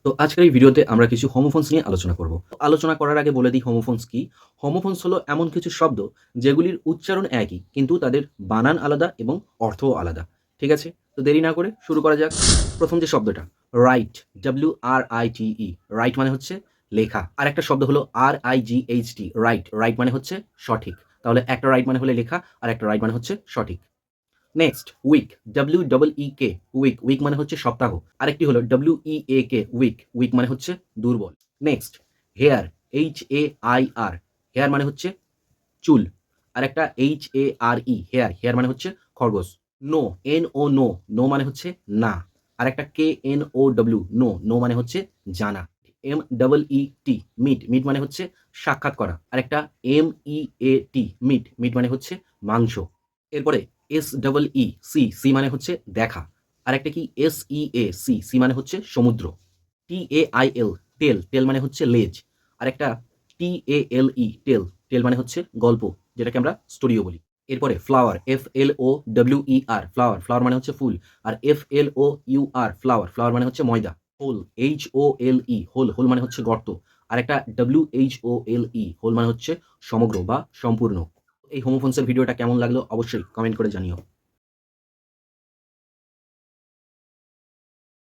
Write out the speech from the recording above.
তো আজকের এই ভিডিওতে আমরা কিছু হোমোফোনস নিয়ে আলোচনা করব। আলোচনা করার আগে বলে দিই হোমোফোনস কি? হোমোফোনস হলো এমন কিছু শব্দ যেগুলির উচ্চারণ একই কিন্তু তাদের বানান আলাদা এবং অর্থও আলাদা। ঠিক আছে? তো দেরি না করে শুরু করা যাক। প্রথম যে শব্দটা রাইট, WRITE, রাইট মানে হচ্ছে লেখা। আরেকটা শব্দ হলো RIGHT, রাইট, রাইট মানে হচ্ছে সঠিক। তাহলে একটা রাইট মানে হলে লেখা আর একটা রাইট মানে হচ্ছে সঠিক। Next week, WEEK, week, week মানে হচ্ছে সপ্তাহ। আরেকটি হলো WEAK, উইক, উইক মানে হচ্ছে দুর্বল। নেক্সট হেয়ার, HAIR, হেয়ার মানে হচ্ছে চুল। আরেকটা HARE, হেয়ার, হেয়ার মানে হচ্ছে খরগোশ। নো, NO, নো, নো মানে হচ্ছে না। আরেকটা KNOW, নো, নো মানে হচ্ছে জানা। MEET, মিট, মিট মানে হচ্ছে সাক্ষাৎ করা। আরেকটা MEAT, মিট, মিট মানে হচ্ছে মাংস। এরপরে SEE, সি, সি মানে হচ্ছে দেখা। আরেকটা কি SEA, সি, সি মানে হচ্ছে সমুদ্র। TAIL, টেল, টেল মানে হচ্ছে লেজ। আরেকটা TALE, টেল, টেল মানে হচ্ছে গল্প, যেটাকে আমরা স্টোরিও বলি। এরপরে ফ্লাওয়ার, FLOWER, ফ্লাওয়ার, ফ্লাওয়ার মানে হচ্ছে ফুল। আর FLOUR, ফ্লাওয়ার, ফ্লাওয়ার মানে হচ্ছে ময়দা। হোল, HOLE, হোল, হোল মানে হচ্ছে গর্ত। আরেকটা WHOLE, হোল মানে হচ্ছে সমগ্র বা সম্পূর্ণ। এই হোমোফোনসের ভিডিওটা কেমন লাগলো অবশ্যই কমেন্ট করে জানিও।